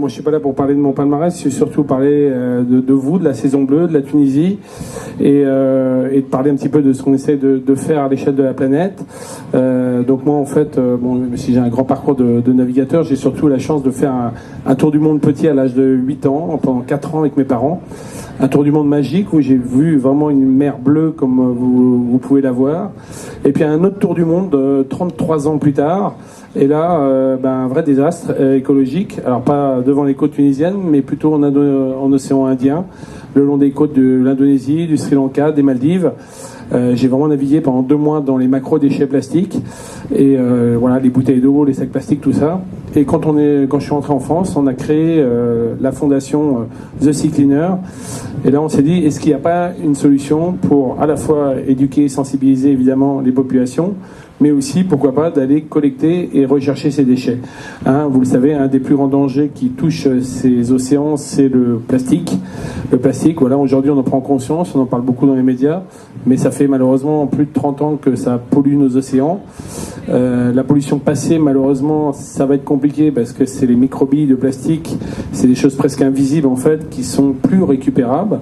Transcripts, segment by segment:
moi je suis pas là pour parler de mon palmarès, je suis surtout parler de vous, de la saison bleue, de la Tunisie, et de parler un petit peu de ce qu'on essaie de faire à l'échelle de la planète. Donc moi en fait, si j'ai un grand parcours de navigateur, j'ai surtout la chance de faire un tour du monde petit à l'âge de 8 ans, pendant 4 ans avec mes parents. Un tour du monde magique où j'ai vu vraiment une mer bleue comme vous pouvez la voir. Et puis un autre tour du monde 33 ans plus tard. Et là, un vrai désastre écologique. Alors pas devant les côtes tunisiennes, mais plutôt en océan Indien, le long des côtes de l'Indonésie, du Sri Lanka, des Maldives. J'ai vraiment navigué pendant 2 mois dans les macro-déchets plastiques et voilà, les bouteilles d'eau, les sacs plastiques, tout ça. Et quand je suis rentré en France, on a créé la fondation The Sea Cleaner. Et là, on s'est dit, est-ce qu'il n'y a pas une solution pour à la fois éduquer et sensibiliser évidemment les populations, mais aussi, pourquoi pas, d'aller collecter et rechercher ces déchets. Vous le savez, un des plus grands dangers qui touche ces océans, c'est le plastique. Le plastique, voilà, aujourd'hui on en prend conscience, on en parle beaucoup dans les médias, mais ça fait malheureusement plus de 30 ans que ça pollue nos océans. La pollution passée, malheureusement, ça va être compliqué parce que c'est les microbilles de plastique, c'est des choses presque invisibles en fait, qui sont plus récupérables.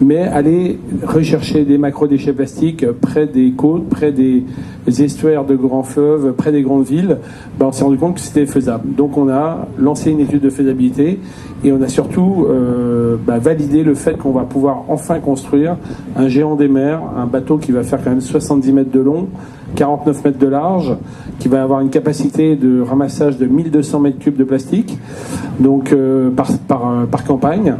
Mais aller rechercher des macro-déchets plastiques près des côtes, près des estuaires de grands fleuves, près des grandes villes, on s'est rendu compte que c'était faisable. Donc on a lancé une étude de faisabilité et on a surtout validé le fait qu'on va pouvoir enfin construire un géant des mers, un bateau qui va faire quand même 70 mètres de long, 49 mètres de large, qui va avoir une capacité de ramassage de 1200 mètres cubes de plastique, donc par campagne,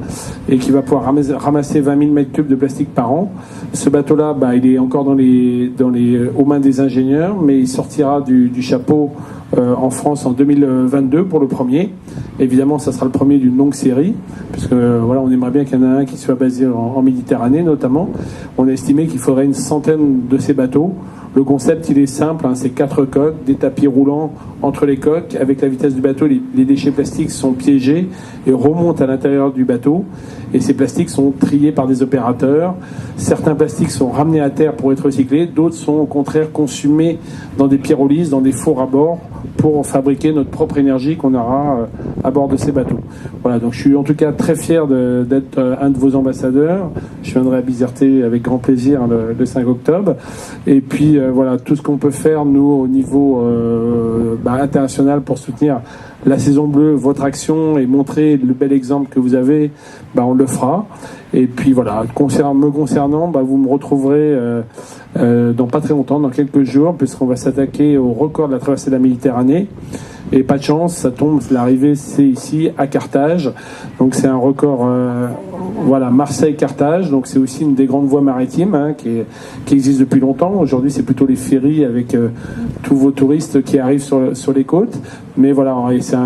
et qui va pouvoir ramasser 20 000 mètres cubes de plastique par an. Ce bateau-là, il est encore aux mains des ingénieurs, mais il sortira du chapeau en France en 2022 pour le premier. Évidemment, ça sera le premier d'une longue série, puisque voilà, on aimerait bien qu'il y en ait un qui soit basé en Méditerranée notamment. On a estimé qu'il faudrait une centaine de ces bateaux. Le concept, il est simple, c'est 4 coques, des tapis roulants entre les coques. Avec la vitesse du bateau, les déchets plastiques sont piégés et remontent à l'intérieur du bateau. Et ces plastiques sont triés par des opérateurs. Certains plastiques sont ramenés à terre pour être recyclés. D'autres sont au contraire consumés dans des pyrolyses, dans des fours à bord, pour fabriquer notre propre énergie qu'on aura à bord de ces bateaux. Voilà, donc je suis en tout cas très fier d'être un de vos ambassadeurs. Je viendrai à Bizerté avec grand plaisir le 5 octobre. Et puis voilà, tout ce qu'on peut faire, nous, au niveau international pour soutenir la saison bleue, votre action et montrer le bel exemple que vous avez, on le fera. Et puis voilà, me concernant, vous me retrouverez dans pas très longtemps, dans quelques jours, puisqu'on va s'attaquer au record de la traversée de la Méditerranée. Et pas de chance, ça tombe, l'arrivée c'est ici à Carthage. Donc c'est un record, Marseille-Carthage. Donc c'est aussi une des grandes voies maritimes qui existe depuis longtemps. Aujourd'hui c'est plutôt les ferries avec tous vos touristes qui arrivent sur les côtes. Mais voilà,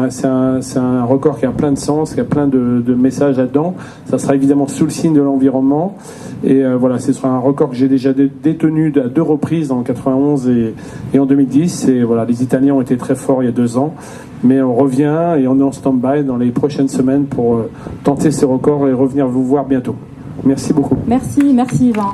c'est un record qui a plein de sens, qui a plein de messages là-dedans. Ça sera évidemment sous le signe de l'environnement. Et voilà, ce sera un record que j'ai déjà détenu à 2 reprises, en 91 et en 2010. Et voilà, les Italiens ont été très forts il y a 2 ans. Mais on revient et on est en stand-by dans les prochaines semaines pour tenter ces records et revenir vous voir bientôt. Merci beaucoup. Merci Yvan.